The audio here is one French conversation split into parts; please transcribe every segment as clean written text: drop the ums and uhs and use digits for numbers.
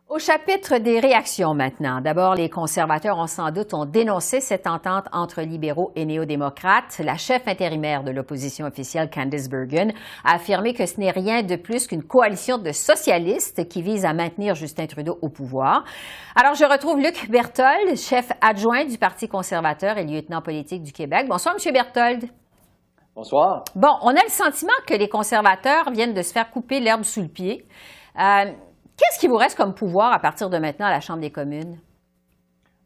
Au chapitre des réactions maintenant. D'abord, les conservateurs ont dénoncé cette entente entre libéraux et néo-démocrates. La chef intérimaire de l'opposition officielle, Candice Bergen, a affirmé que ce n'est rien de plus qu'une coalition de socialistes qui vise à maintenir Justin Trudeau au pouvoir. Alors, je retrouve Luc Berthold, chef adjoint du Parti conservateur et lieutenant politique du Québec. Bonsoir, M. Berthold. Bonsoir. Bon, on a le sentiment que les conservateurs viennent de se faire couper l'herbe sous le pied. Qu'est-ce qui vous reste comme pouvoir à partir de maintenant à la Chambre des communes?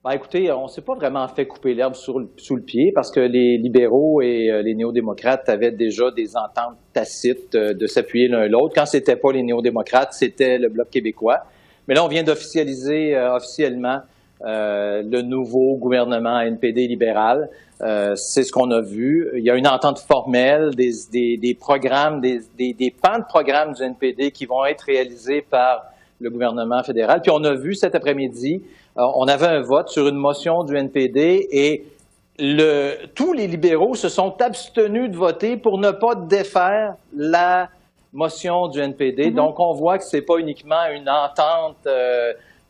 Ben, écoutez, on ne s'est pas vraiment fait couper l'herbe sous le pied parce que les libéraux et les néo-démocrates avaient déjà des ententes tacites de s'appuyer l'un l'autre. Quand c'était pas les néo-démocrates, c'était le Bloc québécois. Mais là, on vient d'officialiser officiellement le nouveau gouvernement NPD libéral. C'est ce qu'on a vu. Il y a une entente formelle, des programmes, des pans de programmes du NPD qui vont être réalisés par le gouvernement fédéral. Puis on a vu cet après-midi, on avait un vote sur une motion du NPD et tous les libéraux se sont abstenus de voter pour ne pas défaire la motion du NPD. Donc on voit que c'est pas uniquement une entente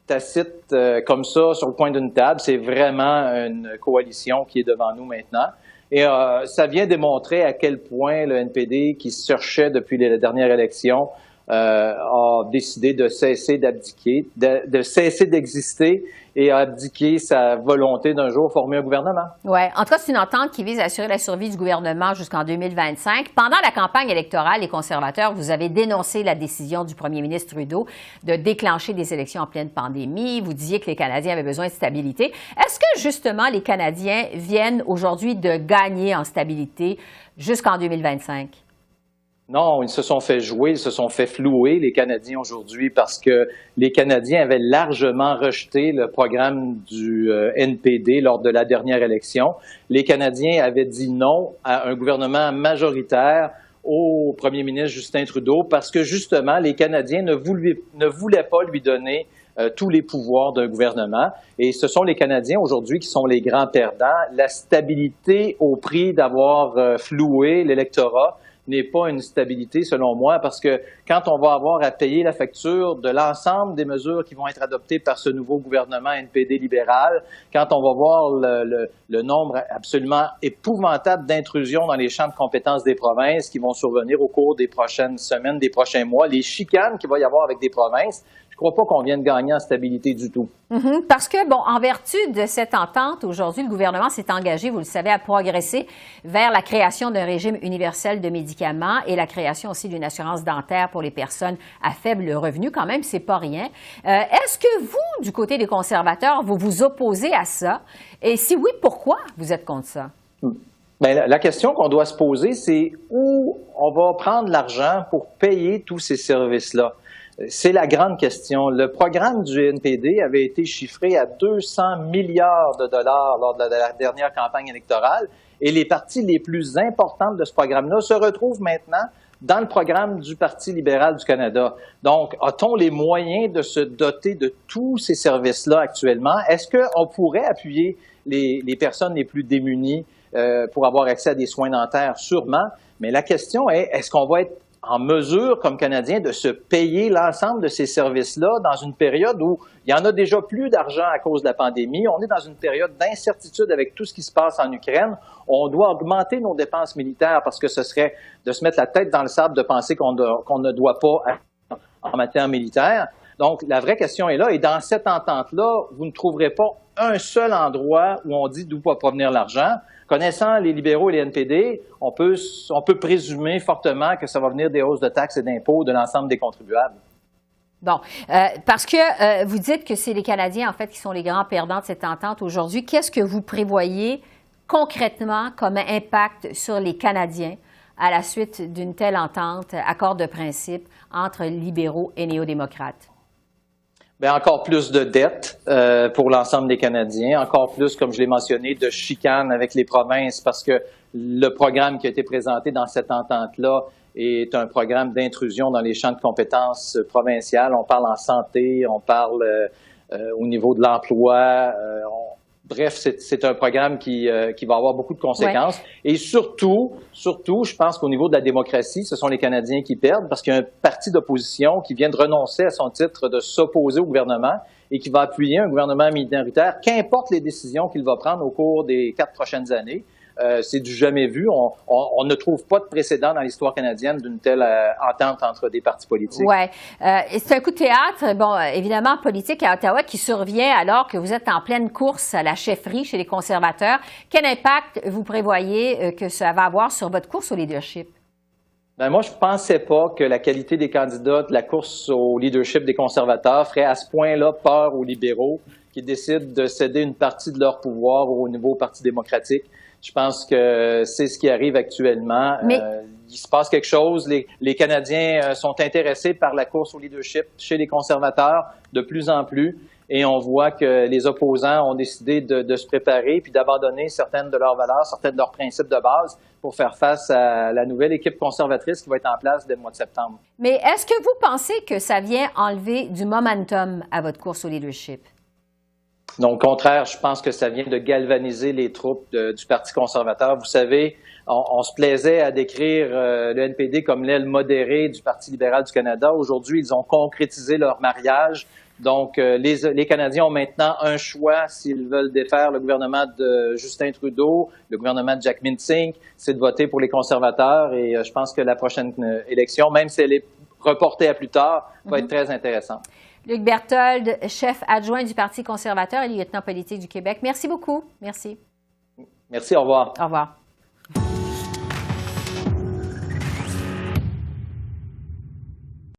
tacite comme ça sur le coin d'une table, c'est vraiment une coalition qui est devant nous maintenant. Et ça vient démontrer à quel point le NPD, qui se cherchait depuis la dernière élection, a décidé de cesser d'abdiquer, de cesser d'exister et a abdiqué sa volonté d'un jour former un gouvernement. Oui. En tout cas, c'est une entente qui vise à assurer la survie du gouvernement jusqu'en 2025. Pendant la campagne électorale, les conservateurs, vous avez dénoncé la décision du premier ministre Trudeau de déclencher des élections en pleine pandémie. Vous disiez que les Canadiens avaient besoin de stabilité. Est-ce que, justement, les Canadiens viennent aujourd'hui de gagner en stabilité jusqu'en 2025? Non, ils se sont fait jouer, ils se sont fait flouer, les Canadiens, aujourd'hui, parce que les Canadiens avaient largement rejeté le programme du NPD lors de la dernière élection. Les Canadiens avaient dit non à un gouvernement majoritaire au premier ministre Justin Trudeau parce que, justement, les Canadiens ne voulaient pas lui donner tous les pouvoirs d'un gouvernement. Et ce sont les Canadiens, aujourd'hui, qui sont les grands perdants. La stabilité au prix d'avoir floué l'électorat n'est pas une stabilité, selon moi, parce que quand on va avoir à payer la facture de l'ensemble des mesures qui vont être adoptées par ce nouveau gouvernement NPD libéral, quand on va voir le nombre absolument épouvantable d'intrusions dans les champs de compétences des provinces qui vont survenir au cours des prochaines semaines, des prochains mois, les chicanes qu'il va y avoir avec des provinces, je ne crois pas qu'on vienne gagner en stabilité du tout. Parce que, bon, en vertu de cette entente, aujourd'hui, le gouvernement s'est engagé, vous le savez, à progresser vers la création d'un régime universel de médicaments et la création aussi d'une assurance dentaire pour les personnes à faible revenu. Quand même, c'est pas rien. Est-ce que vous, du côté des conservateurs, vous vous opposez à ça? Et si oui, pourquoi vous êtes contre ça? Bien, la question qu'on doit se poser, c'est où on va prendre l'argent pour payer tous ces services-là? C'est la grande question. Le programme du NPD avait été chiffré à 200 milliards de dollars lors de la dernière campagne électorale et les parties les plus importantes de ce programme-là se retrouvent maintenant dans le programme du Parti libéral du Canada. Donc, a-t-on les moyens de se doter de tous ces services-là actuellement? Est-ce qu'on pourrait appuyer les personnes les plus démunies pour avoir accès à des soins dentaires? Sûrement. Mais la question est, est-ce qu'on va être en mesure, comme Canadiens, de se payer l'ensemble de ces services-là dans une période où il y en a déjà plus d'argent à cause de la pandémie. On est dans une période d'incertitude avec tout ce qui se passe en Ukraine. On doit augmenter nos dépenses militaires parce que ce serait de se mettre la tête dans le sable de penser qu'on ne doit pas en matière militaire. Donc, la vraie question est là. Et dans cette entente-là, vous ne trouverez pas un seul endroit où on dit d'où va provenir l'argent. Connaissant les libéraux et les NPD, on peut présumer fortement que ça va venir des hausses de taxes et d'impôts de l'ensemble des contribuables. Bon, parce que vous dites que c'est les Canadiens, en fait, qui sont les grands perdants de cette entente aujourd'hui. Qu'est-ce que vous prévoyez concrètement comme impact sur les Canadiens à la suite d'une telle entente, accord de principe entre libéraux et néo-démocrates? Bien, encore plus de dettes pour l'ensemble des Canadiens, encore plus, comme je l'ai mentionné, de chicanes avec les provinces parce que le programme qui a été présenté dans cette entente-là est un programme d'intrusion dans les champs de compétences provinciales. On parle en santé, on parle au niveau de l'emploi, Bref, c'est un programme qui va avoir beaucoup de conséquences. Ouais. Et surtout, je pense qu'au niveau de la démocratie, ce sont les Canadiens qui perdent parce qu'il y a un parti d'opposition qui vient de renoncer à son titre de s'opposer au gouvernement et qui va appuyer un gouvernement minoritaire, qu'importe les décisions qu'il va prendre au cours des 4 prochaines années. C'est du jamais vu. On ne trouve pas de précédent dans l'histoire canadienne d'une telle entente entre des partis politiques. Oui. C'est un coup de théâtre, bon, évidemment, politique à Ottawa qui survient alors que vous êtes en pleine course à la chefferie chez les conservateurs. Quel impact vous prévoyez que ça va avoir sur votre course au leadership? Ben moi, je ne pensais pas que la qualité des candidats de la course au leadership des conservateurs ferait à ce point-là peur aux libéraux qui décident de céder une partie de leur pouvoir au nouveau Parti démocratique. Je pense que c'est ce qui arrive actuellement. Mais il se passe quelque chose. Les Canadiens sont intéressés par la course au leadership chez les conservateurs de plus en plus. Et on voit que les opposants ont décidé de se préparer puis d'abandonner certaines de leurs valeurs, certains de leurs principes de base pour faire face à la nouvelle équipe conservatrice qui va être en place dès le mois de septembre. Mais est-ce que vous pensez que ça vient enlever du momentum à votre course au leadership? Non, au contraire, je pense que ça vient de galvaniser les troupes du Parti conservateur. Vous savez, on se plaisait à décrire le NPD comme l'aile modérée du Parti libéral du Canada. Aujourd'hui, ils ont concrétisé leur mariage. Donc, les Canadiens ont maintenant un choix s'ils veulent défaire le gouvernement de Justin Trudeau, le gouvernement de Jack Mincing, c'est de voter pour les conservateurs. Et je pense que la prochaine élection, même si elle est reportée à plus tard, va être très intéressante. Luc Berthold, chef adjoint du Parti conservateur et lieutenant politique du Québec. Merci beaucoup. Merci. Merci, au revoir. Au revoir.